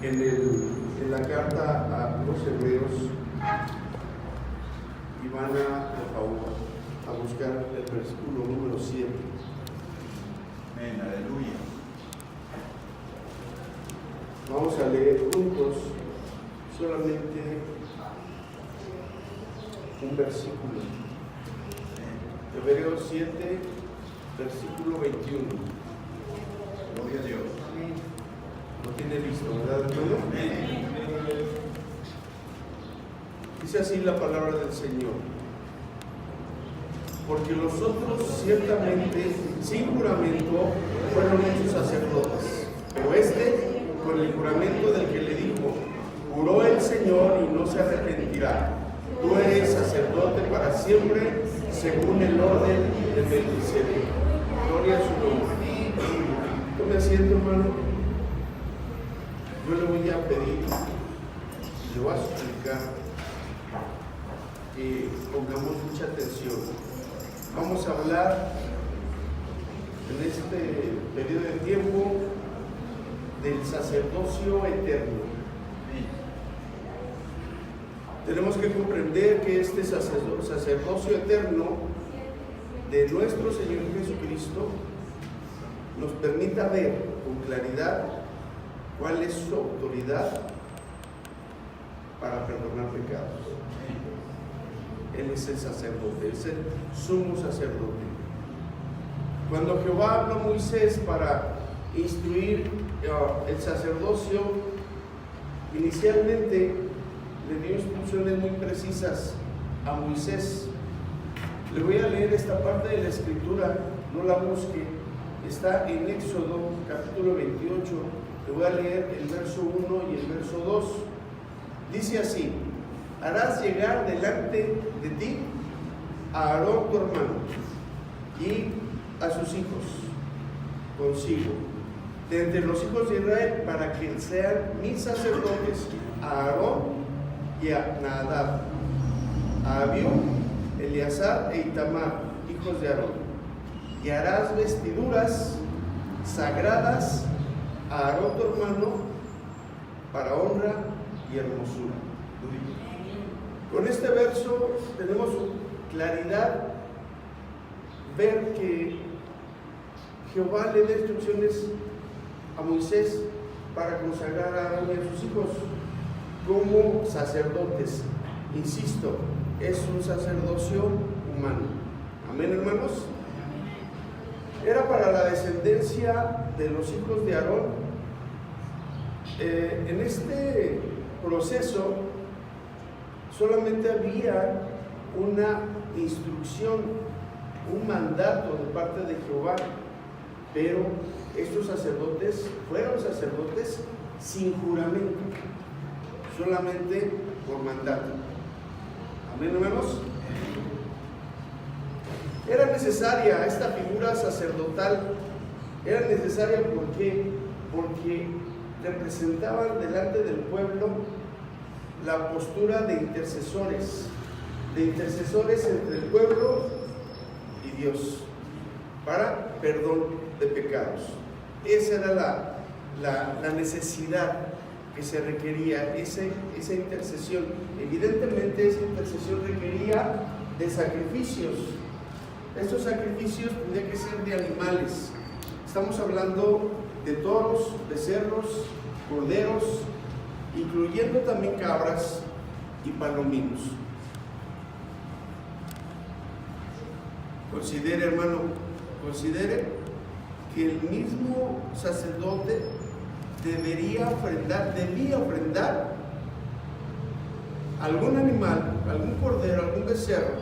en la carta a los Hebreos, y van por favor, a buscar el versículo número 7. Amén, aleluya. Vamos a leer juntos solamente un versículo. Hebreos 7, versículo 21. Gloria a Dios. Lo tiene listo, ¿verdad, hermano? Amén. Dice así la palabra del Señor: porque los otros ciertamente sin juramento fueron hechos sacerdotes, pero este con el juramento del que le dijo: juró el Señor y no se arrepentirá, tú eres sacerdote para siempre según el orden de Melquisedec. Gloria a su nombre. Tome asiento, hermano. Yo le voy a pedir, le voy a suplicar que pongamos mucha atención. Vamos a hablar en este periodo de tiempo del sacerdocio eterno. Tenemos que comprender que este sacerdocio eterno de nuestro Señor Jesucristo nos permita ver con claridad cuál es su autoridad para perdonar pecados. Él es el sacerdote, es el sumo sacerdote. Cuando Jehová habló a Moisés para instruir el sacerdocio, inicialmente le dio instrucciones muy precisas a Moisés. Le voy a leer esta parte de la escritura, no la busque, está en Éxodo capítulo 28. Le voy a leer el verso 1 y el verso 2. Dice así: harás llegar delante de ti a Aarón tu hermano y a sus hijos consigo de entre los hijos de Israel, para que sean mis sacerdotes, a Aarón y a Nadab, a Abiú, Eleazar e Itamar, hijos de Aarón. Y harás vestiduras sagradas a Aarón tu hermano para honra y hermosura. Con este verso tenemos claridad, ver que Jehová le da instrucciones a Moisés para consagrar a Aarón y a sus hijos como sacerdotes. Insisto, es un sacerdocio humano. Amén, hermanos. Era para la descendencia de los hijos de Aarón. En este proceso solamente había una instrucción, un mandato de parte de Jehová, pero estos sacerdotes fueron sacerdotes sin juramento, solamente por mandato. Amén, hermanos. Era necesaria esta figura sacerdotal, era necesaria porque representaban delante del pueblo la postura de intercesores entre el pueblo y Dios, para perdón de pecados. Esa era la necesidad que se requería, esa intercesión. Evidentemente esa intercesión requería de sacrificios. Estos sacrificios tendrían que ser de animales. Estamos hablando de toros, becerros, corderos, incluyendo también cabras y palominos. Considere, hermano, considere que el mismo sacerdote debía ofrendar algún animal, algún cordero, algún becerro,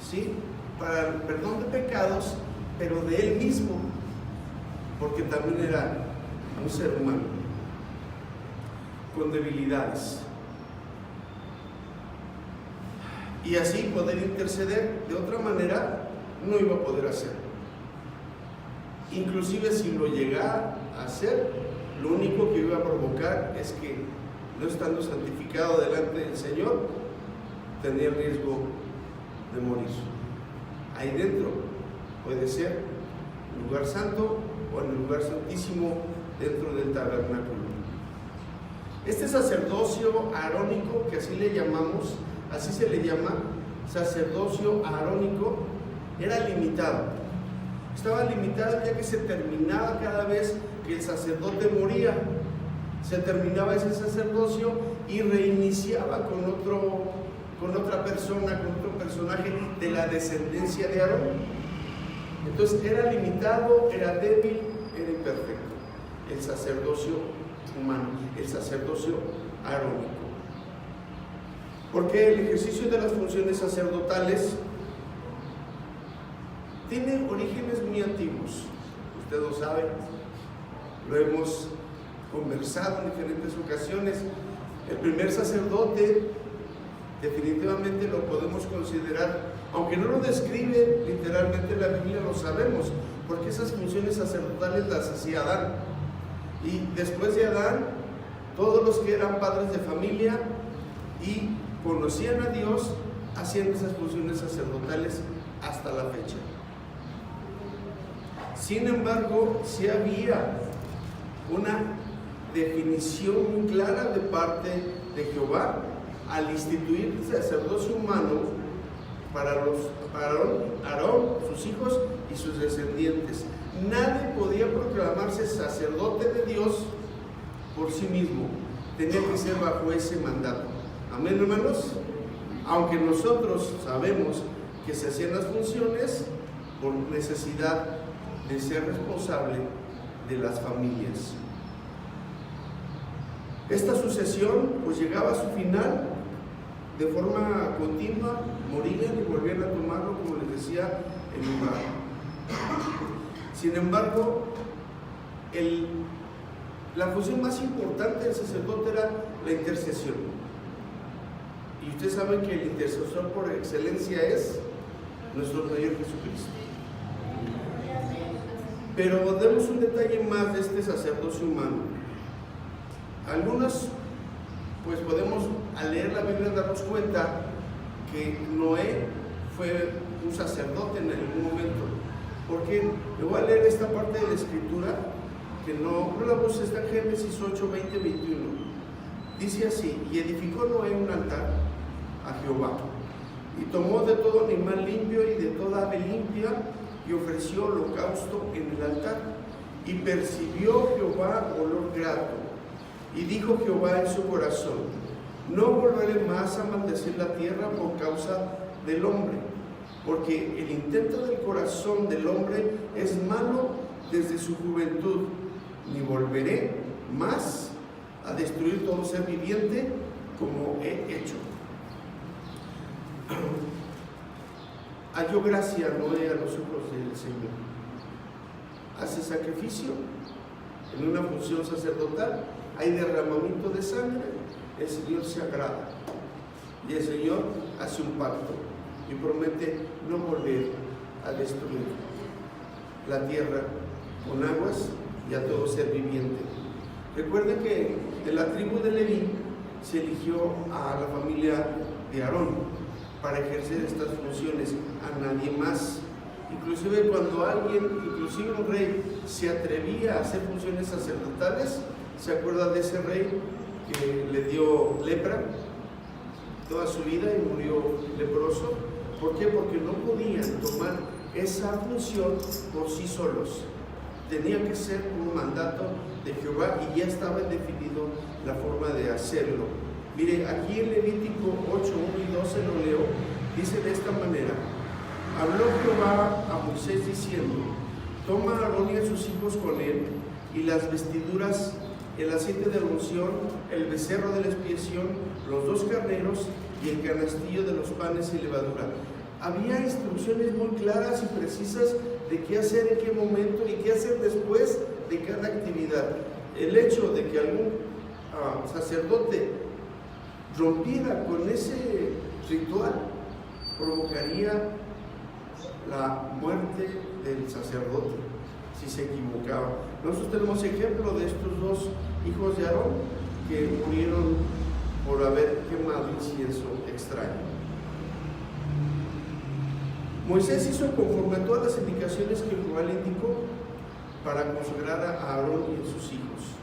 ¿sí?, para el perdón de pecados, pero de él mismo, porque también era un ser humano con debilidades, y así poder interceder. De otra manera no iba a poder hacerlo. Inclusive si lo llegara a hacer, lo único que iba a provocar es que, no estando santificado delante del Señor, tenía riesgo de morir. Ahí dentro puede ser un lugar santo o en el lugar santísimo dentro del tabernáculo. Este sacerdocio arónico, que así le llamamos, así se le llama, sacerdocio arónico, era limitado. Estaba limitado ya que se terminaba cada vez que el sacerdote moría. Se terminaba ese sacerdocio y reiniciaba con otra persona, con otro personaje de la descendencia de Aarón. Entonces era limitado, era débil, era imperfecto. El sacerdocio humano, el sacerdocio arónico. Porque el ejercicio de las funciones sacerdotales tiene orígenes muy antiguos. Usted lo sabe, lo hemos conversado en diferentes ocasiones. El primer sacerdote definitivamente lo podemos considerar, aunque no lo describe literalmente la Biblia, lo sabemos, porque esas funciones sacerdotales las hacía Adán. Y después de Adán, todos los que eran padres de familia y conocían a Dios, hacían esas funciones sacerdotales hasta la fecha. Sin embargo, sí había una definición muy clara de parte de Jehová al instituir el sacerdocio humano para Aarón, sus hijos y sus descendientes. Nadie podía proclamarse sacerdote de Dios por sí mismo, tenía que ser bajo ese mandato. Amén, hermanos. Aunque nosotros sabemos que se hacían las funciones por necesidad de ser responsable de las familias. Esta sucesión pues llegaba a su final de forma continua, morían y volvían a tomarlo, como les decía, el lugar. Sin embargo, la función más importante del sacerdote era la intercesión. Y ustedes saben que el intercesor por excelencia es nuestro Señor Jesucristo. Pero demos un detalle más de este sacerdocio humano. Algunos, pues podemos al leer la Biblia darnos cuenta que Noé fue un sacerdote en algún momento. Porque le voy a leer esta parte de la Escritura, que no la voz está en Génesis 8, 20, 21. Dice así: y edificó Noé un altar a Jehová, y tomó de todo animal limpio y de toda ave limpia, y ofreció holocausto en el altar. Y percibió Jehová olor grato. Y dijo Jehová en su corazón: no volveré más a maldecir la tierra por causa del hombre, porque el intento del corazón del hombre es malo desde su juventud, ni volveré más a destruir todo ser viviente como he hecho. Halló gracia Noé a los ojos del Señor. Hace sacrificio en una función sacerdotal, hay derramamiento de sangre, el Señor se agrada y el Señor hace un pacto y promete no volver a destruir la tierra con aguas y a todo ser viviente. Recuerden que de la tribu de Leví se eligió a la familia de Aarón para ejercer estas funciones, a nadie más. Inclusive cuando alguien, inclusive un rey, se atrevía a hacer funciones sacerdotales, ¿se acuerda de ese rey que le dio lepra toda su vida y murió leproso? ¿Por qué? Porque no podían tomar esa función por sí solos. Tenía que ser un mandato de Jehová y ya estaba definido la forma de hacerlo. Mire, aquí en Levítico 8, 1 y 12 lo leo, dice de esta manera: habló Jehová a Moisés diciendo: toma a Aarón y a sus hijos con él, y las vestiduras, el aceite de unción, el becerro de la expiación, los 2 carneros y el canastillo de los panes y levadura. Había instrucciones muy claras y precisas de qué hacer en qué momento y qué hacer después de cada actividad. El hecho de que algún sacerdote rompiera con ese ritual provocaría la muerte del sacerdote si se equivocaba. Nosotros tenemos ejemplo de estos 2 hijos de Aarón que murieron por haber quemado incienso extraño. Moisés hizo conforme a todas las indicaciones que Jehová le indicó para consagrar a Aarón y a sus hijos.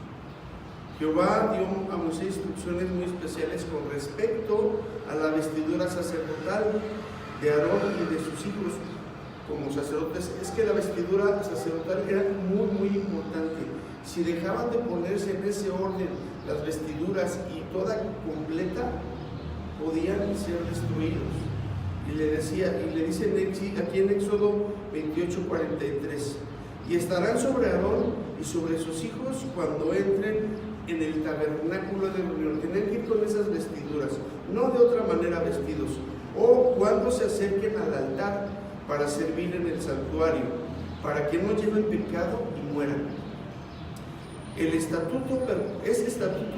Jehová dio a Moisés instrucciones muy especiales con respecto a la vestidura sacerdotal de Aarón y de sus hijos como sacerdotes. Es que la vestidura sacerdotal era muy, muy importante. Si dejaban de ponerse en ese orden las vestiduras y toda completa, podían ser destruidos. Y le dice aquí en Éxodo 28:43, y estarán sobre Aarón y sobre sus hijos cuando entren en el tabernáculo de reunión. Tienen que ir con esas vestiduras, no de otra manera vestidos, o cuando se acerquen al altar para servir en el santuario, para que no lleven pecado y mueran. Es estatuto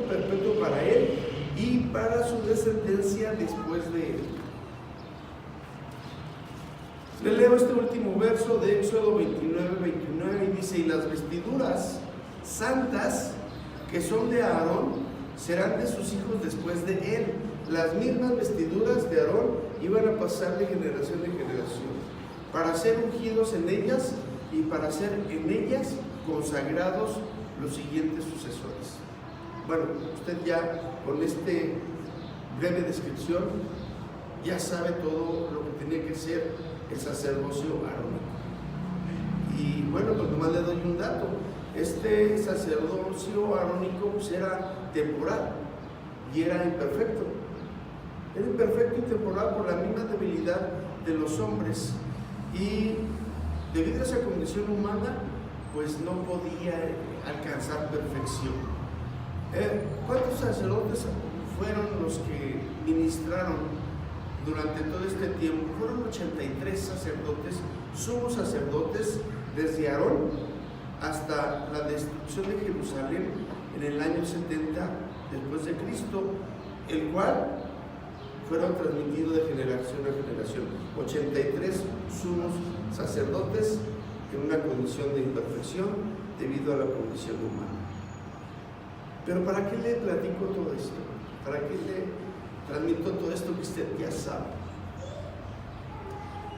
perpetuo para él y para su descendencia después de él. Le leo este último verso de Éxodo 29:29 y dice: y las vestiduras santas que son de Aarón serán de sus hijos después de él. Las mismas vestiduras de Aarón iban a pasar de generación en generación, para ser ungidos en ellas y para ser en ellas consagrados los siguientes sucesores. Bueno, usted ya con este breve descripción ya sabe todo lo que tenía que ser el sacerdocio arónico. Y bueno, pues nomás le doy un dato. Este sacerdocio arónico pues era temporal y era imperfecto. Era imperfecto y temporal por la misma debilidad de los hombres. Y debido a esa condición humana, pues no podía alcanzar perfección. ¿Cuántos sacerdotes fueron los que ministraron durante todo este tiempo? Fueron 83 sacerdotes, sumos sacerdotes, desde Aarón hasta la destrucción de Jerusalén en el año 70 después de Cristo, el cual fueron transmitidos de generación a generación. 83 sumos sacerdotes en una condición de imperfección debido a la condición humana. Pero ¿para qué le platico todo esto? ¿Para qué le transmito todo esto que usted ya sabe?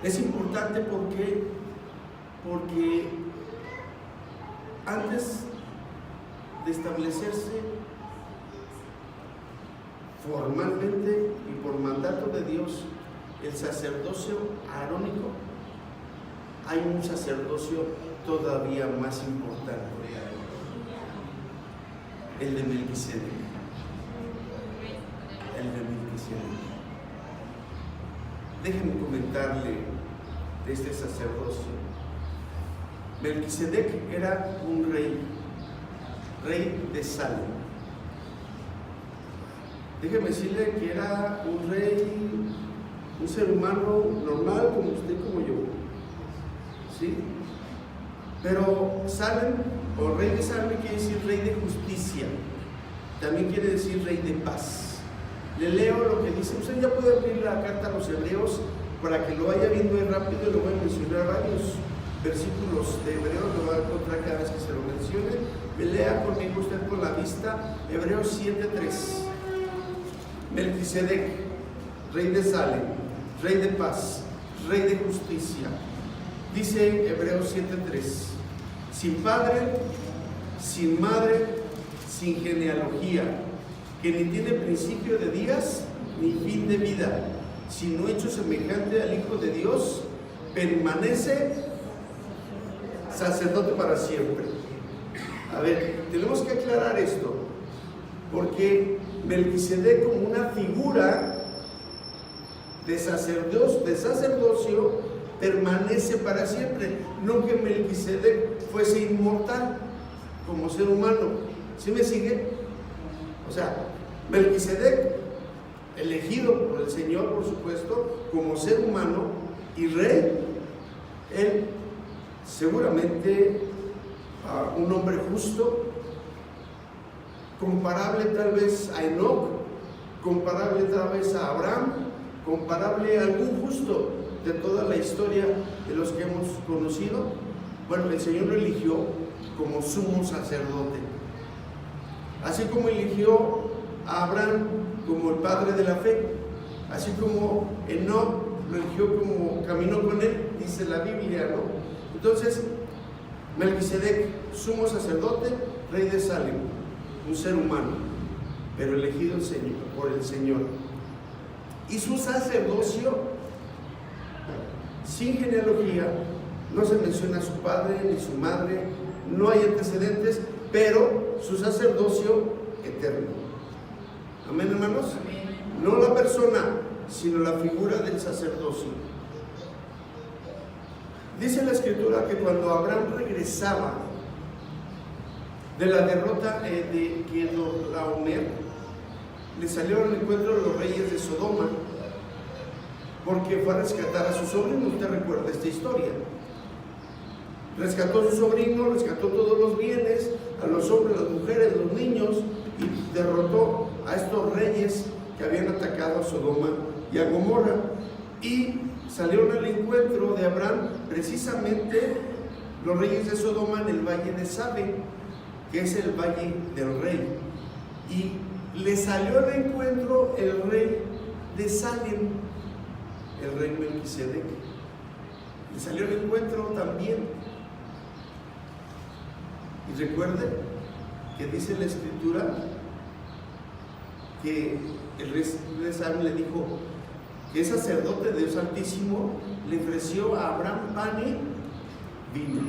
Es importante porque antes de establecerse formalmente y por mandato de Dios el sacerdocio arónico, hay un sacerdocio todavía más importante, el de Melquisedec. El de Melquisedec. Déjenme comentarle de este sacerdocio. Melquisedec era un rey de Salem. Déjeme decirle que era un rey, un ser humano normal como usted y como yo, ¿sí? Pero Salem, o rey de Salem, quiere decir rey de justicia, también quiere decir rey de paz. Le leo lo que dice. Usted ya puede abrir la carta a los Hebreos para que lo vaya viendo ahí rápido. Le voy a mencionar varios versículos de Hebreos, lo va a encontrar cada vez que se lo mencione. Me lea conmigo usted con la vista Hebreos 7:3. Melquisedec, rey de Salem, rey de paz, rey de justicia. Dice Hebreos 7:3: sin padre, sin madre, sin genealogía, que ni tiene principio de días ni fin de vida, sino hecho semejante al Hijo de Dios, permanece sacerdote para siempre. A ver, tenemos que aclarar esto, porque Melquisedec, como una figura de sacerdocio, permanece para siempre. No que Melquisedec fuese inmortal como ser humano. ¿Sí me sigue? O sea, Melquisedec, elegido por el Señor, por supuesto, como ser humano y rey, él seguramente un hombre justo, comparable tal vez a Enoc, comparable tal vez a Abraham, comparable a algún justo de toda la historia de los que hemos conocido. Bueno, el Señor lo eligió como sumo sacerdote, así como eligió a Abraham como el padre de la fe, así como Enoc lo eligió como caminó con él, dice la Biblia, ¿no? Entonces, Melquisedec, sumo sacerdote, rey de Salem. un ser humano, pero elegido por el Señor. Y su sacerdocio, sin genealogía, no se menciona a su padre ni su madre, no hay antecedentes, pero su sacerdocio eterno. Amén, hermanos. No la persona, sino la figura del sacerdocio. Dice la Escritura que cuando Abraham regresaba de la derrota de Kedorlaomer, le salieron al encuentro los reyes de Sodoma, porque fue a rescatar a su sobrino. Usted recuerda esta historia. Rescató a su sobrino, rescató todos los bienes, a los hombres, las mujeres, los niños, y derrotó a estos reyes que habían atacado a Sodoma y a Gomorra. Y salieron al encuentro de Abraham precisamente los reyes de Sodoma en el valle de Sabe, que es el valle del rey. Y le salió al encuentro el rey de Salem, el rey Melquisedec. Le salió al encuentro también. Y recuerde que dice la Escritura que el rey de Salem le dijo que el sacerdote de Dios Altísimo le ofreció a Abraham pan y vino.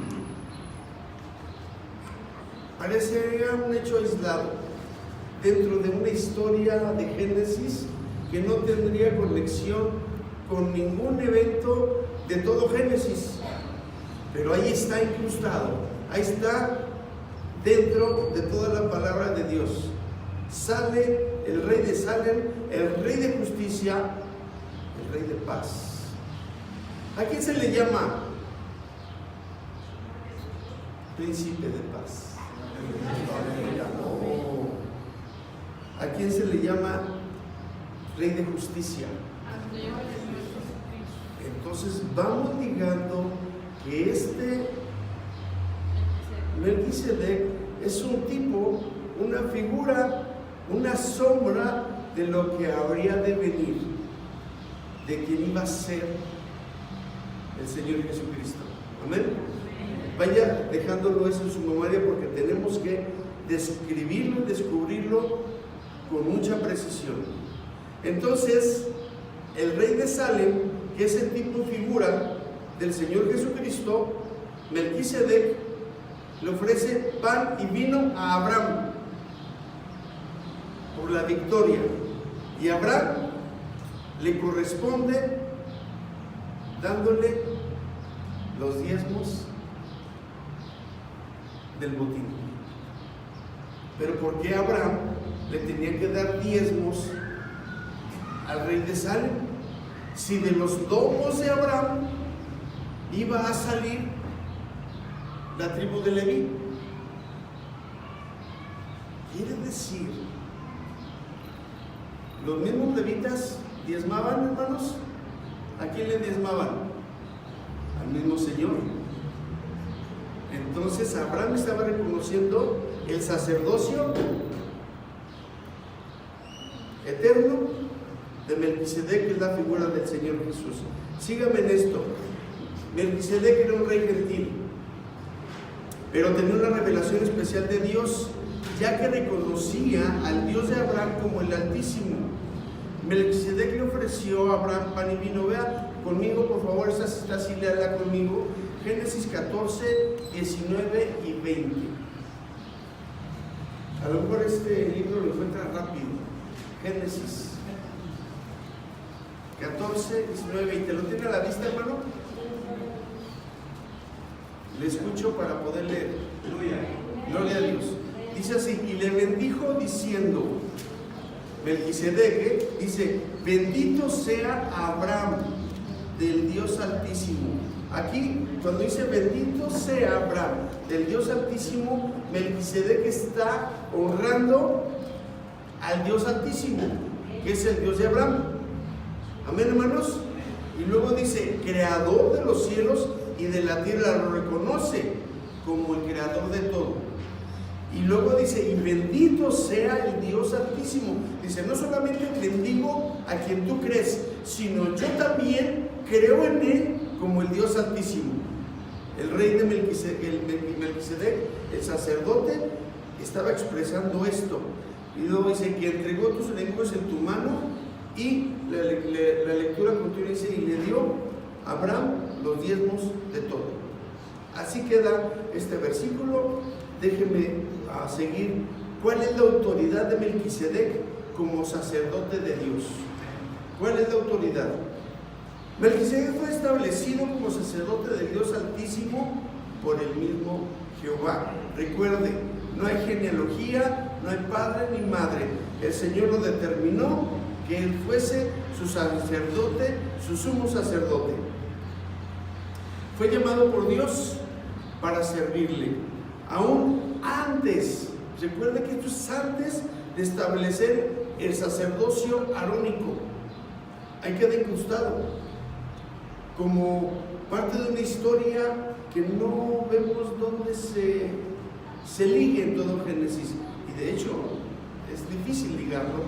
Parecería un hecho aislado dentro de una historia de Génesis que no tendría conexión con ningún evento de todo Génesis, pero ahí está incrustado, ahí está dentro de toda la palabra de Dios. Sale el rey de Salem, el rey de justicia, el rey de paz. ¿A quién se le llama príncipe de paz? ¿A quién se le llama rey de justicia? Entonces vamos ligando que este Melquisedec es un tipo, una figura, una sombra de lo que habría de venir, de quien iba a ser el Señor Jesucristo. Amén. Vaya dejándolo eso en su memoria, porque tenemos que describirlo y descubrirlo con mucha precisión. Entonces, el rey de Salem, que es el tipo y figura del Señor Jesucristo, Melquisedec, le ofrece pan y vino a Abraham por la victoria, y Abraham le corresponde dándole los diezmos del botín. Pero ¿por qué Abraham le tenía que dar diezmos al rey de Salem? Si de los domos de Abraham iba a salir la tribu de Leví. Quiere decir, los mismos levitas diezmaban, hermanos. ¿A quién le diezmaban? Al mismo Señor. Entonces Abraham estaba reconociendo el sacerdocio eterno de Melquisedec, que es la figura del Señor Jesús. Sígame en esto. Melquisedec era un rey gentil, pero tenía una revelación especial de Dios, ya que reconocía al Dios de Abraham como el Altísimo. Melquisedec le ofreció a Abraham pan y vino. Vea conmigo, por favor, esa cita así, léala conmigo. Génesis 14, 19 y 20. A lo mejor este libro lo encuentra rápido. Génesis 14, 19 y 20. ¿Lo tiene a la vista, hermano? Le escucho para poder leer. Gloria a Dios. Dice así: y le bendijo diciendo, Melquisedec, dice, bendito sea Abraham del Dios Altísimo. Aquí, cuando dice bendito sea Abraham del Dios Altísimo, Melquisedec está honrando al Dios Altísimo, que es el Dios de Abraham. Amén, hermanos. Y luego dice, creador de los cielos y de la tierra, lo reconoce como el creador de todo. Y luego dice, y bendito sea el Dios Altísimo. Dice, no solamente bendigo a quien tú crees, sino yo también creo en él como el Dios Altísimo. El rey de Melquisedec, el sacerdote estaba expresando esto. Y luego dice que entregó tus enemigos en tu mano, y la lectura continua dice, y le dio a Abraham los diezmos de todo. Así queda este versículo. Déjeme seguir. ¿Cuál es la autoridad de Melquisedec como sacerdote de Dios? ¿Cuál es la autoridad? Melquisedec fue establecido como sacerdote de Dios Altísimo por el mismo Jehová. Recuerde, no hay genealogía, no hay padre ni madre. El Señor lo determinó que él fuese su sacerdote, su sumo sacerdote. Fue llamado por Dios para servirle. Aún antes, recuerde que esto es antes de establecer el sacerdocio arónico. Ahí queda incrustado como parte de una historia que no vemos dónde se liga en todo Génesis. Y de hecho es difícil ligarlo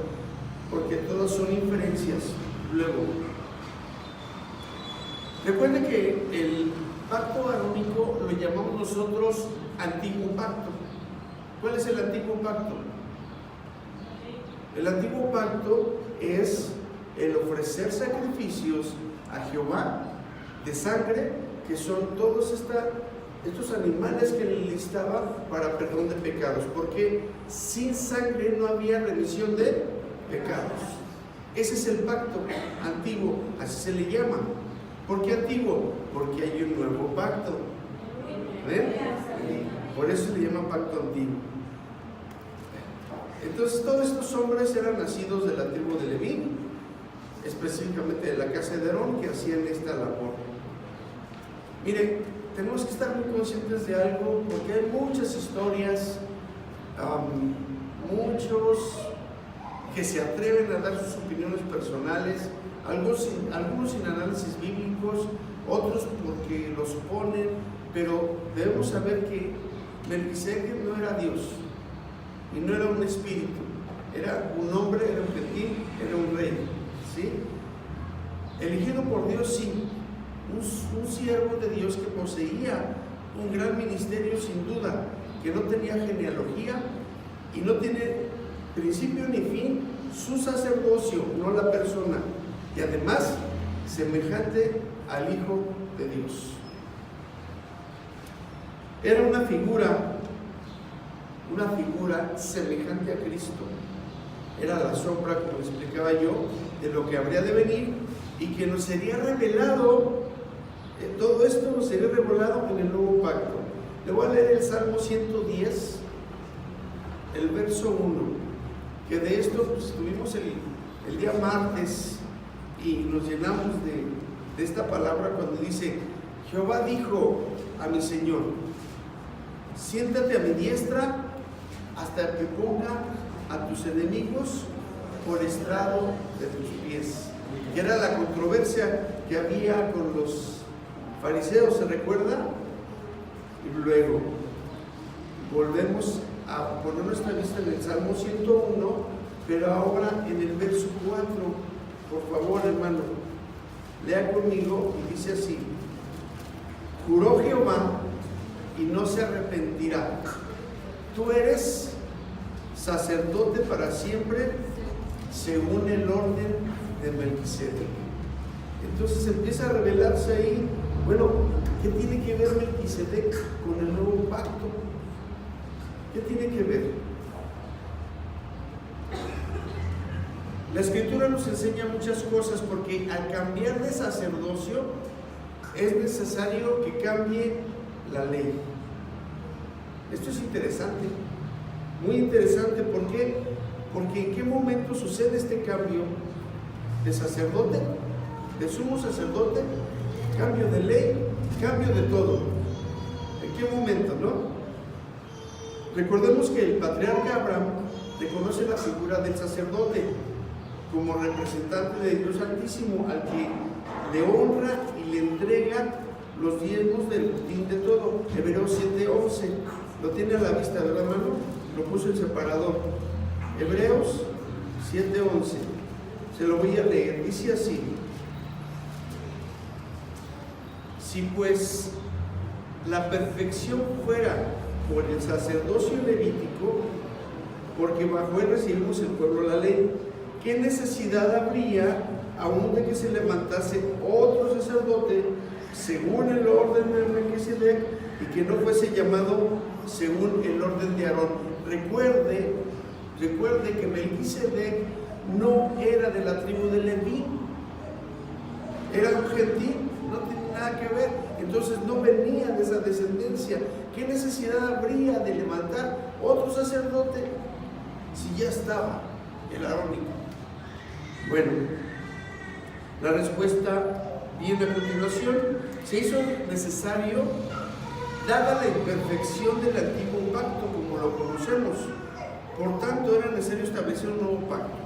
porque todas son inferencias. Luego, recuerde que el pacto arónico lo llamamos nosotros antiguo pacto. ¿Cuál es el antiguo pacto? El antiguo pacto es el ofrecer sacrificios a Jehová de sangre, que son todos estos animales que le listaba para perdón de pecados, porque sin sangre no había remisión de pecados. Ese es el pacto antiguo, así se le llama. ¿Por qué antiguo? Porque hay un nuevo pacto. ¿Ven? Por eso se le llama pacto antiguo. Entonces todos estos hombres eran nacidos de la tribu de Leví, específicamente de la casa de Aarón, que hacían esta labor. Miren, tenemos que estar muy conscientes de algo, porque hay muchas historias, muchos que se atreven a dar sus opiniones personales, algunos sin análisis bíblicos, otros porque los ponen, pero debemos saber que Melquisedec no era Dios y no era un espíritu, era un hombre, era un gentil, era un rey, ¿sí? Elegido por Dios, sí, un siervo de Dios que poseía un gran ministerio sin duda, que no tenía genealogía y no tiene principio ni fin, su sacerdocio, no la persona, y además semejante al Hijo de Dios. Era una figura semejante a Cristo. Era la sombra, como explicaba yo, de lo que habría de venir y que nos sería revelado. Todo esto nos sería revelado en el nuevo pacto. Le voy a leer el Salmo 110, el verso 1, que de esto pues, estuvimos el día martes y nos llenamos de esta palabra cuando dice: Jehová dijo a mi Señor, siéntate a mi diestra hasta que ponga a tus enemigos por estrado de tus pies. Que era la controversia que había con los fariseos, ¿se recuerda? Y luego volvemos a poner nuestra vista en el Salmo 101, pero ahora en el verso 4. Por favor, hermano, lea conmigo y dice así: juró Jehová y no se arrepentirá. Tú eres sacerdote para siempre, según el orden de Melquisedec. Entonces empieza a revelarse ahí, bueno, ¿qué tiene que ver Melquisedec con el nuevo pacto? ¿Qué tiene que ver? La Escritura nos enseña muchas cosas, porque al cambiar de sacerdocio es necesario que cambie la ley. Esto es interesante, muy interesante. ¿Por qué? Porque ¿en qué momento sucede este cambio de sacerdote, de sumo sacerdote, cambio de ley, cambio de todo? ¿En qué momento, no? Recordemos que el patriarca Abraham reconoce la figura del sacerdote como representante de Dios Altísimo, al que le honra y le entrega los diezmos del botín de todo. Hebreos 7:11, lo tiene a la vista, ¿verdad, hermano? Lo puso en separador. Hebreos 7:11, se lo voy a leer, dice así: si pues la perfección fuera por el sacerdocio levítico, porque bajo él recibimos el pueblo la ley. ¿Qué necesidad habría aún de que se levantase otro sacerdote según el orden de Melquisedec y que no fuese llamado según el orden de Aarón? Recuerde que Melquisedec no era de la tribu de Leví, era un gentil, no tiene nada que ver, entonces no venía de esa descendencia. ¿Qué necesidad habría de levantar otro sacerdote si ya estaba el arónico? Bueno, la respuesta viene a continuación. Se hizo necesario, dada la imperfección del antiguo pacto como lo conocemos, por tanto era necesario establecer un nuevo pacto.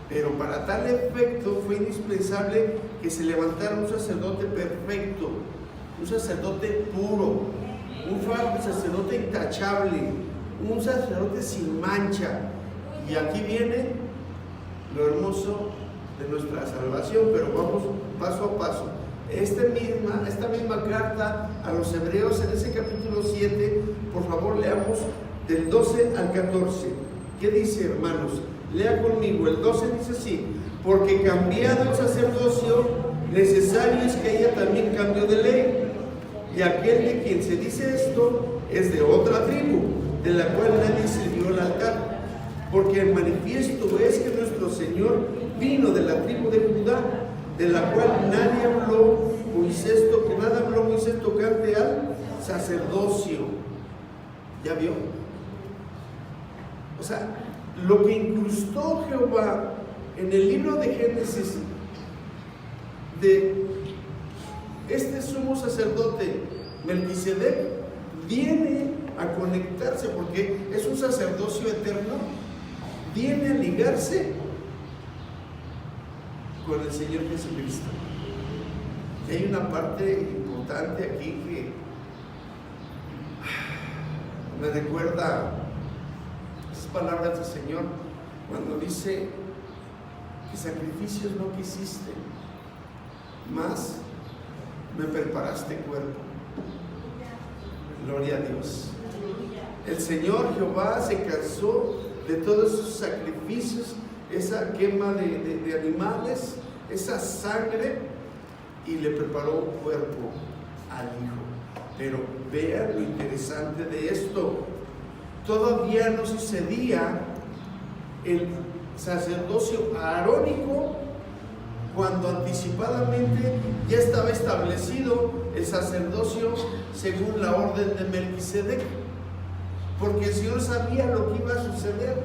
Pero para tal efecto fue indispensable que se levantara un sacerdote perfecto, un sacerdote puro, un sacerdote intachable, un sacerdote sin mancha. Y aquí viene lo hermoso de nuestra salvación, pero vamos paso a paso. Esta misma carta a los hebreos, en ese capítulo 7, por favor leamos del 12 al 14. ¿Qué dice, hermanos? Lea conmigo, el 12 dice así: porque cambiado el sacerdocio, necesario es que haya también cambio de ley. Y aquel de quien se dice esto es de otra tribu, de la cual nadie sirvió al altar. Porque el manifiesto es que nuestro Señor vino de la tribu de Judá, de la cual nadie habló Moisés, que nada habló Moisés tocante al sacerdocio. ¿Ya vio? O sea, lo que incrustó Jehová en el libro de Génesis de este sumo sacerdote Melquisedec viene a conectarse, porque es un sacerdocio eterno, viene a ligarse con el Señor Jesucristo. Y hay una parte importante aquí que me recuerda esas palabras del Señor cuando dice que sacrificios no quisiste, mas me preparaste cuerpo. Gloria a Dios. El Señor Jehová se cansó de todos esos sacrificios, esa quema de animales, esa sangre, y le preparó un cuerpo al Hijo. Pero vean lo interesante de esto: todavía no sucedía el sacerdocio arónico cuando anticipadamente ya estaba establecido el sacerdocio según la orden de Melquisedec, porque el Señor sabía lo que iba a suceder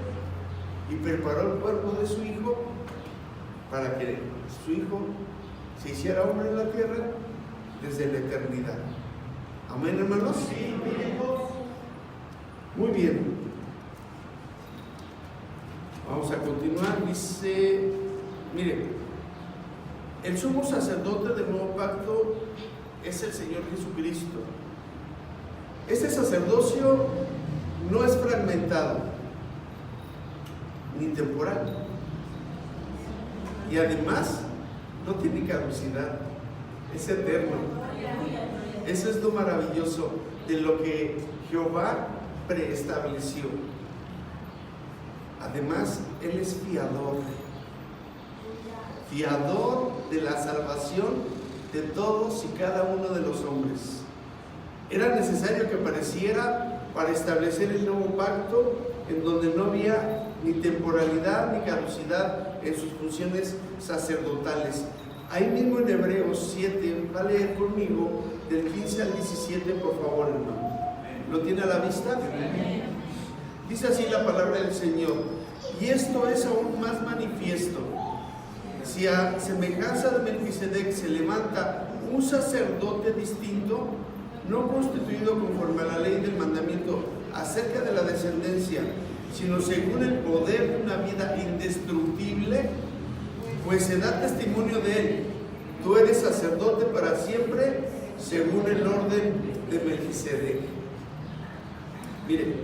y preparó el cuerpo de su Hijo para que su Hijo se hiciera hombre en la tierra desde la eternidad. Amén, hermanos. Muy bien, vamos a continuar. Dice, mire, el sumo sacerdote del nuevo pacto es el Señor Jesucristo. Este sacerdocio no es fragmentado ni temporal, y además no tiene caducidad, es eterno. Eso es lo maravilloso de lo que Jehová preestableció. Además, Él es fiador de la salvación de todos y cada uno de los hombres. Era necesario que apareciera para establecer el nuevo pacto, en donde no había ni temporalidad ni caducidad en sus funciones sacerdotales. Ahí mismo en Hebreos 7, va a leer conmigo del 15 al 17, por favor, hermano. ¿Lo tiene a la vista? Dice así la palabra del Señor: y esto es aún más manifiesto, si a semejanza de Melquisedec se levanta un sacerdote distinto, no constituido conforme a la ley del mandamiento acerca de la descendencia, sino según el poder de una vida indestructible, pues se da testimonio de él: tú eres sacerdote para siempre, según el orden de Melquisedec. Mire,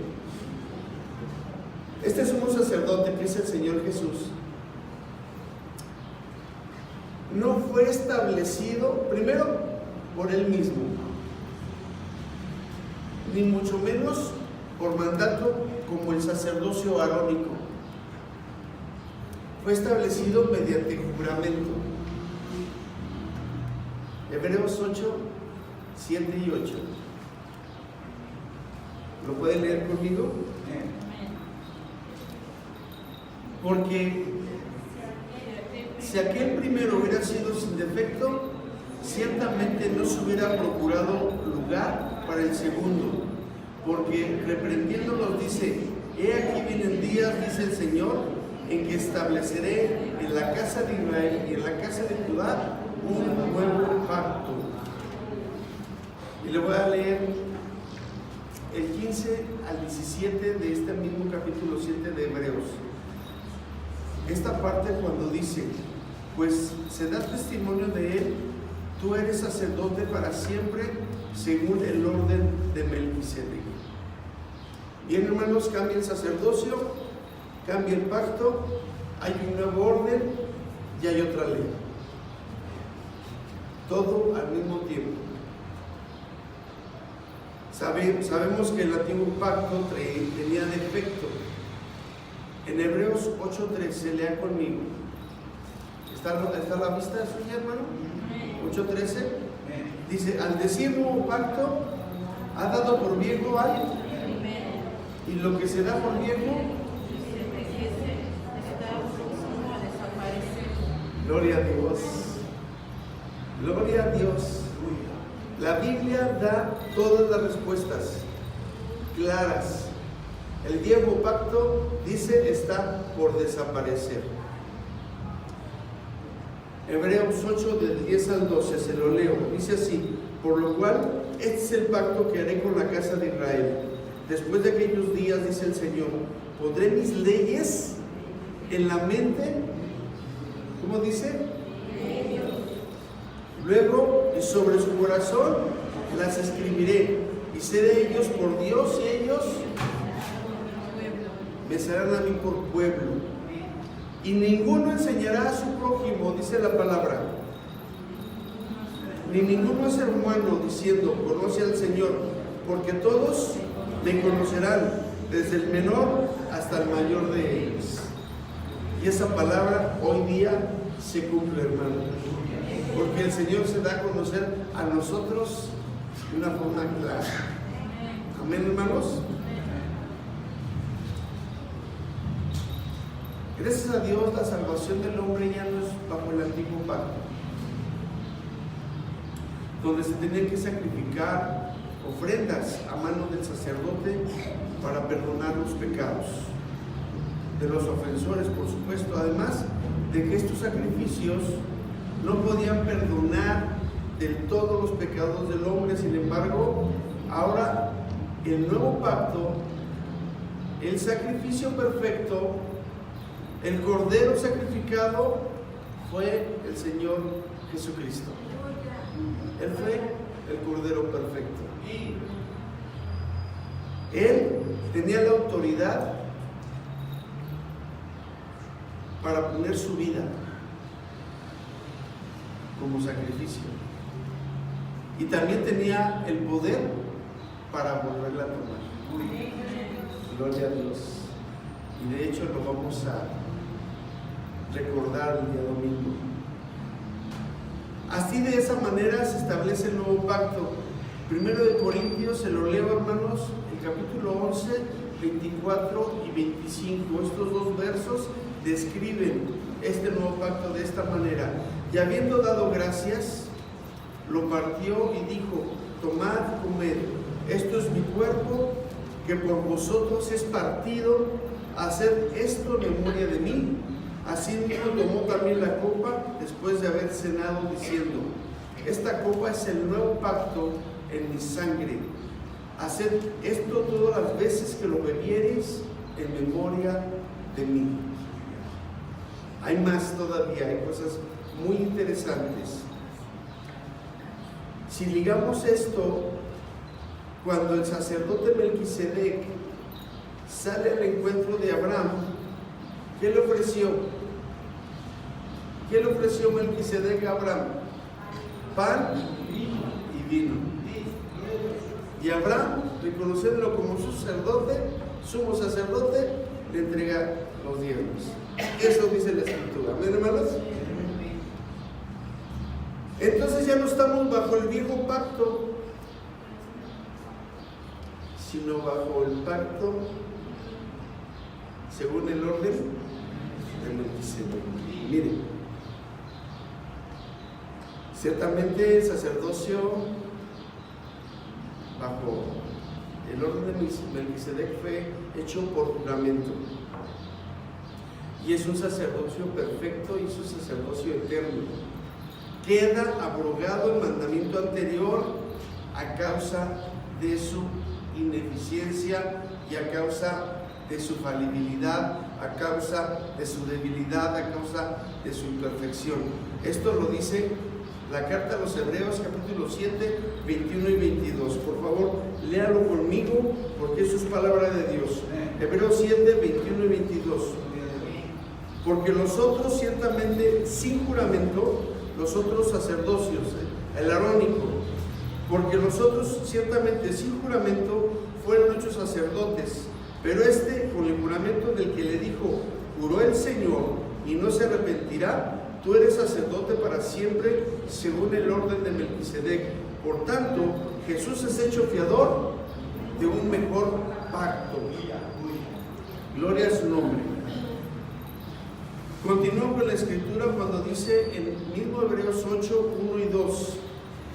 este sumo sacerdote, que es el Señor Jesús, no fue establecido primero por él mismo, ni mucho menos por mandato como el sacerdocio arónico. Fue establecido mediante juramento. Hebreos 8, 7 y 8. ¿Lo pueden leer conmigo? Porque si aquel primero hubiera sido sin defecto, ciertamente no se hubiera procurado lugar para el segundo, porque reprendiéndolos dice: he aquí vienen días, dice el Señor, en que estableceré en la casa de Israel y en la casa de Judá un nuevo pacto. Y le voy a leer el 15 al 17 de este mismo capítulo 7 de Hebreos. Esta parte cuando dice: pues se da testimonio de él, tú eres sacerdote para siempre, según el orden de Melquisedec. Bien, hermanos, cambia el sacerdocio, cambia el pacto, hay un nuevo orden y hay otra ley. Todo al mismo tiempo. Sabemos que el antiguo pacto tenía defecto. En Hebreos 8:13, lea conmigo. ¿Está a la vista suya, hermano? 8:13 dice: al decir nuevo pacto, ha dado por viejo al, y lo que se da por viejo, gloria a Dios, gloria a Dios. La Biblia da todas las respuestas claras. El viejo pacto, dice, está por desaparecer. Hebreos 8, del 10 al 12, se lo leo. Dice así: por lo cual, este es el pacto que haré con la casa de Israel. Después de aquellos días, dice el Señor, pondré mis leyes en la mente. ¿Cómo dice? Luego, y sobre su corazón las escribiré, y seré ellos por Dios, y ellos me serán a mí por pueblo. Y ninguno enseñará a su prójimo, dice la palabra, ni ninguno a su hermano, diciendo: conoce al Señor, porque todos me conocerán, desde el menor hasta el mayor de ellos. Y esa palabra hoy día se cumple, hermano, porque el Señor se da a conocer a nosotros de una forma clara. Amén, hermanos. Gracias a Dios, la salvación del hombre ya no es bajo el antiguo pacto, donde se tenían que sacrificar ofrendas a manos del sacerdote para perdonar los pecados de los ofensores, por supuesto, además de que estos sacrificios no podían perdonar del todo los pecados del hombre. Sin embargo, ahora el nuevo pacto, el sacrificio perfecto, el cordero sacrificado, fue el Señor Jesucristo. Él fue el cordero perfecto. Él tenía la autoridad para poner su vida como sacrificio, y también tenía el poder para volverla a tomar. Gloria a Dios. Y de hecho lo vamos a recordar el día domingo. Así, de esa manera se establece el nuevo pacto. Primero de Corintios, se lo leo, hermanos, el capítulo 11, 24 y 25. Estos dos versos describen este nuevo pacto de esta manera: y habiendo dado gracias, lo partió y dijo: tomad, comed, esto es mi cuerpo, que por vosotros es partido, haced esto en memoria de mí. Asimismo tomó también la copa después de haber cenado, diciendo: esta copa es el nuevo pacto en mi sangre. Haced esto todas las veces que lo bebiereis en memoria de mí. Hay más todavía, hay cosas muy interesantes. Si ligamos esto, cuando el sacerdote Melquisedec sale al encuentro de Abraham, ¿qué le ofreció? ¿Qué le ofreció Melquisedec a Abraham? Pan y vino. Y Abraham reconociéndolo como su sacerdote, sumo sacerdote, le entrega los diezmos. Eso dice la Escritura. ¿Amén, hermanos? Entonces ya no estamos bajo el viejo pacto, sino bajo el pacto según el orden de Melquisedec. Miren, ciertamente el sacerdocio bajo el orden de Melquisedec fue hecho por juramento, y es un sacerdocio perfecto y es un sacerdocio eterno. Queda abrogado el mandamiento anterior a causa de su ineficiencia y a causa de su falibilidad, a causa de su debilidad, a causa de su imperfección. Esto lo dice la carta a los Hebreos, capítulo 7, 21 y 22. Por favor, léalo conmigo, porque eso es palabra de Dios. Hebreos 7, 21 y 22. Porque los otros, ciertamente, sin juramento, los otros sacerdocios, el arónico, porque los otros, ciertamente, sin juramento, fueron hechos sacerdotes, pero este, con el juramento del que le dijo, juró el Señor, y no se arrepentirá, tú eres sacerdote para siempre, según el orden de Melquisedec. Por tanto, Jesús es hecho fiador de un mejor pacto. Gloria a su nombre. Continúo con la Escritura cuando dice en mismo Hebreos 8, 1 y 2.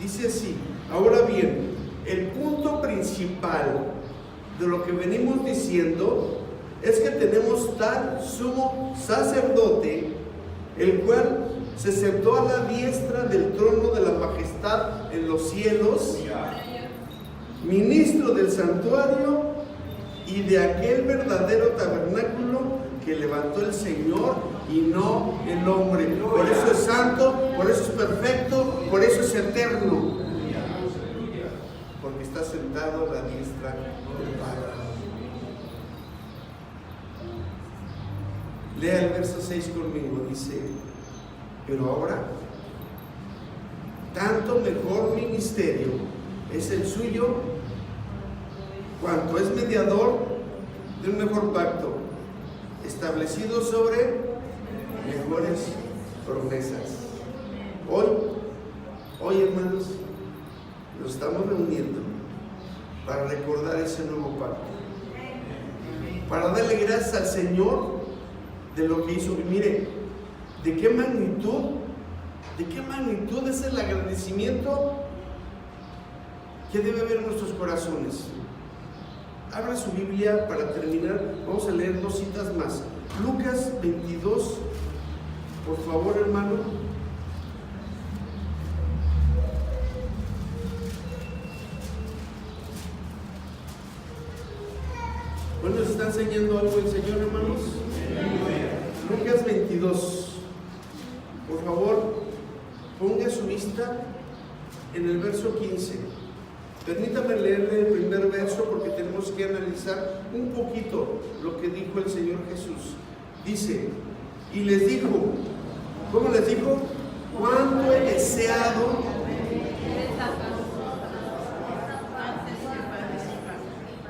Dice así: ahora bien, el punto principal de lo que venimos diciendo es que tenemos tal sumo sacerdote, el cual se sentó a la diestra del trono de la majestad en los cielos, ministro del santuario y de aquel verdadero tabernáculo que levantó el Señor y no el hombre. Por eso es santo, por eso es perfecto, por eso es eterno, porque está sentado a la diestra del Padre. Lea el verso 6 conmigo. Dice: pero ahora, tanto mejor ministerio es el suyo, cuanto es mediador de un mejor pacto, establecido sobre mejores promesas. Hoy, hermanos, nos estamos reuniendo para recordar ese nuevo pacto, para darle gracias al Señor de lo que hizo. Y mire, ¿de qué magnitud es el agradecimiento que debe haber en nuestros corazones? Abra su Biblia para terminar. Vamos a leer dos citas más. Lucas 22, por favor, hermano. Bueno, ¿nos está enseñando algo el Señor, hermanos? Lucas 22. Por favor, ponga su vista en el verso 15. Permítame leerle el primer verso porque tenemos que analizar un poquito lo que dijo el Señor Jesús. Dice: y les dijo, ¿cómo les dijo? Cuánto he deseado.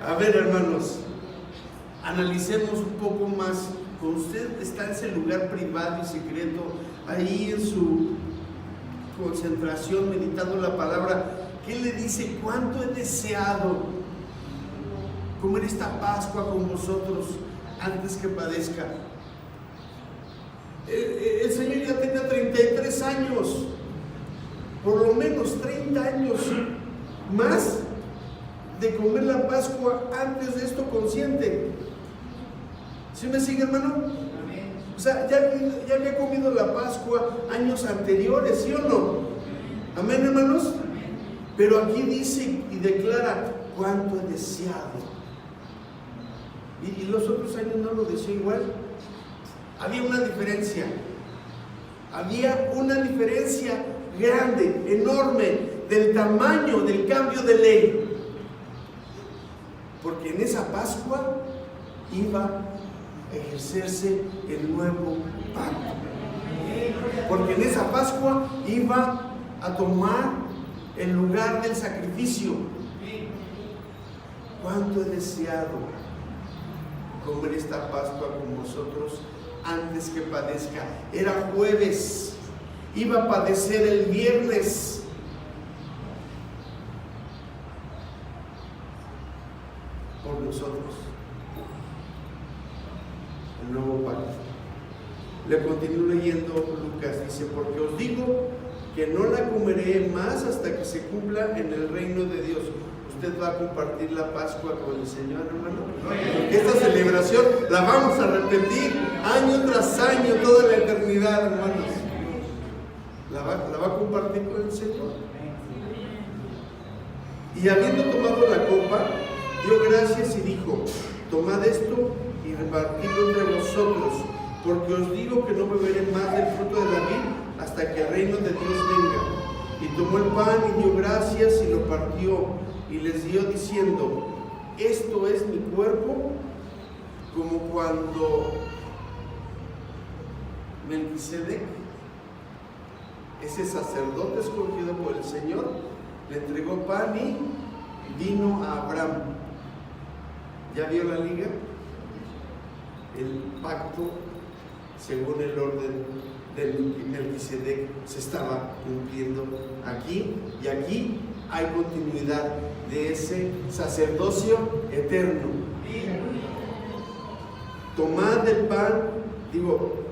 A ver, hermanos, analicemos un poco más. Cuando usted está en ese lugar privado y secreto, ahí en su concentración, meditando la palabra, ¿qué le dice? ¿Cuánto he deseado comer esta Pascua con vosotros antes que padezca? El Señor ya tenía 33 años, por lo menos 30 años más de comer la Pascua antes de esto consciente. ¿Sí me sigue, hermano? O sea, ya había comido la Pascua años anteriores, ¿sí o no? Amén, hermanos. Pero aquí dice y declara: cuánto he deseado. Y los otros años no lo deseó igual. Había una diferencia. Había una diferencia grande, enorme, del tamaño del cambio de ley. Porque en esa Pascua iba a ejercerse el nuevo pacto. Porque en esa Pascua iba a tomar el lugar del sacrificio. cuánto he deseado comer esta Pascua con vosotros antes que padezca. Era jueves, iba a padecer el viernes. Por nosotros. El nuevo pacto. Le continúo leyendo Lucas, dice: porque os digo que no la comeré más hasta que se cumpla en el reino de Dios. ¿Usted va a compartir la Pascua con el Señor, hermano? Esta celebración la vamos a repetir año tras año, toda la eternidad, hermanos. La va a compartir con el Señor. Y habiendo tomado la copa, dio gracias y dijo: tomad esto y repartidlo entre vosotros, porque os digo que no beberé más del fruto de la vid hasta que el reino de Dios venga. Y tomó el pan y dio gracias y lo partió y les dio diciendo: esto es mi cuerpo. Como cuando Melquisedec, ese sacerdote escogido por el Señor, le entregó pan y vino a Abraham. ¿Ya vio la liga? El pacto, según el orden del Melquisedec, se estaba cumpliendo aquí, y aquí hay continuidad de ese sacerdocio eterno. Tomad el pan,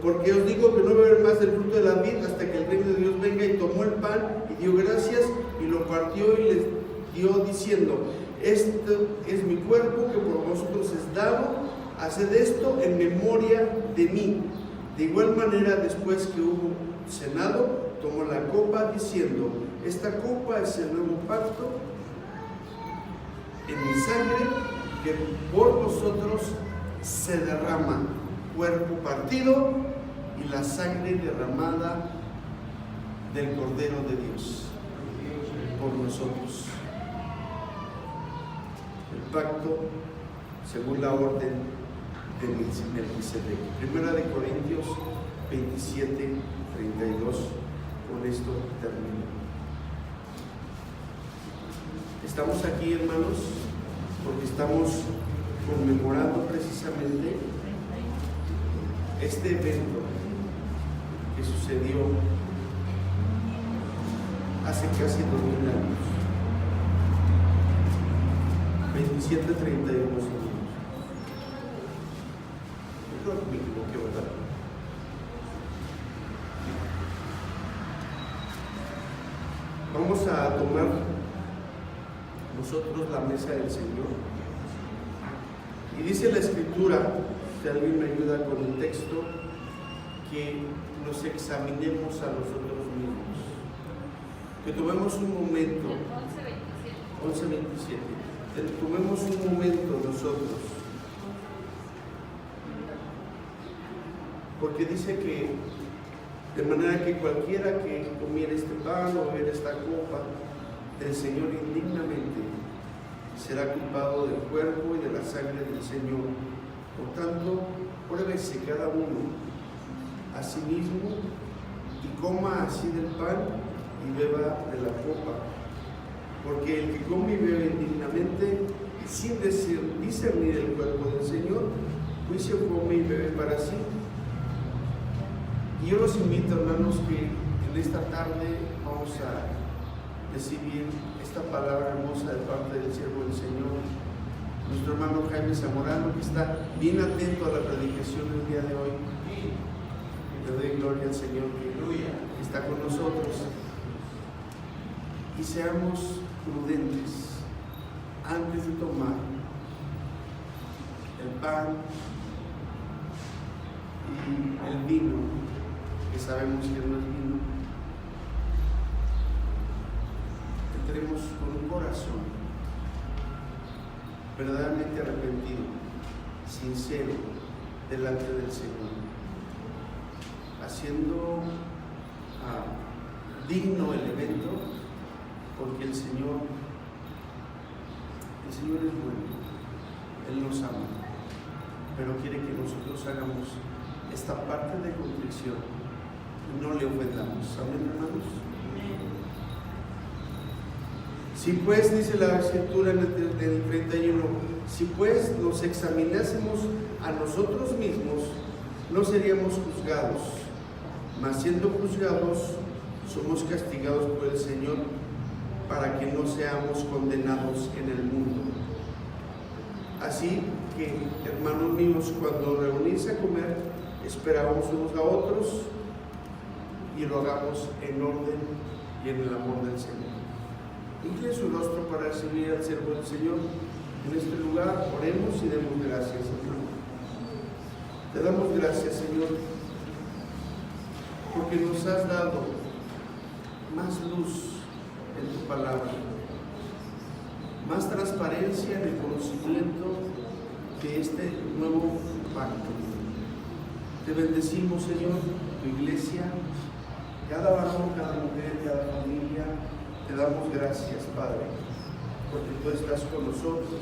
porque os digo que no beber más del fruto de la vid hasta que el reino de Dios venga. Y tomó el pan y dio gracias y lo partió y les dio diciendo: esto es mi cuerpo que por vosotros es dado, haced esto en memoria de mí. De igual manera, después que hubo cenado, tomó la copa diciendo: esta copa es el nuevo pacto en mi sangre, que por vosotros se derrama, cuerpo partido y la sangre derramada del Cordero de Dios por nosotros. El pacto según la orden de Melquisedec. Primera de Corintios 27, 32. Con esto termino. Estamos aquí, hermanos, porque estamos conmemorando precisamente este evento que sucedió hace casi 2000 años. 27, 32 años. Yo creo que me equivoqué, ¿verdad? Vamos a tomar nosotros la mesa del Señor. Y dice la Escritura, si alguien me ayuda con el texto, que nos examinemos a nosotros mismos. Que tomemos un momento. 11:27. Tomemos un momento nosotros. Porque dice que de manera que cualquiera que comiera este pan o bebiera esta copa del Señor indignamente será culpado del cuerpo y de la sangre del Señor. Por tanto, pruébese cada uno a sí mismo y coma así del pan y beba de la copa. Porque el que come y bebe indignamente, sin discernir el cuerpo del Señor, juicio come y bebe para sí. Y yo los invito, hermanos, que en esta tarde vamos a recibir esta palabra hermosa de parte del siervo del Señor, nuestro hermano Jaime Zamorano, que está bien atento a la predicación del día de hoy. Le doy gloria al Señor que está con nosotros. Y seamos prudentes antes de tomar el pan y el vino, que sabemos que no es vino. Entremos con un corazón verdaderamente arrepentido, sincero, delante del Señor, haciendo digno el evento, porque el Señor es bueno, Él nos ama, pero quiere que nosotros hagamos esta parte de contrición y no le ofendamos. Amén, hermanos. Si pues, dice la escritura en el 31, si pues nos examinásemos a nosotros mismos, no seríamos juzgados, mas siendo juzgados, somos castigados por el Señor, para que no seamos condenados en el mundo. Así que, hermanos míos, cuando reunirse a comer, esperamos unos a otros y lo hagamos en orden y en el amor del Señor. Incline su rostro para recibir al siervo del Señor. En este lugar oremos y demos gracias, Señor. Te damos gracias, Señor, porque nos has dado más luz en tu palabra, más transparencia en el conocimiento de este nuevo pacto. Te bendecimos, Señor, tu iglesia, cada varón, cada mujer, cada familia. Te damos gracias, Padre, porque tú estás con nosotros.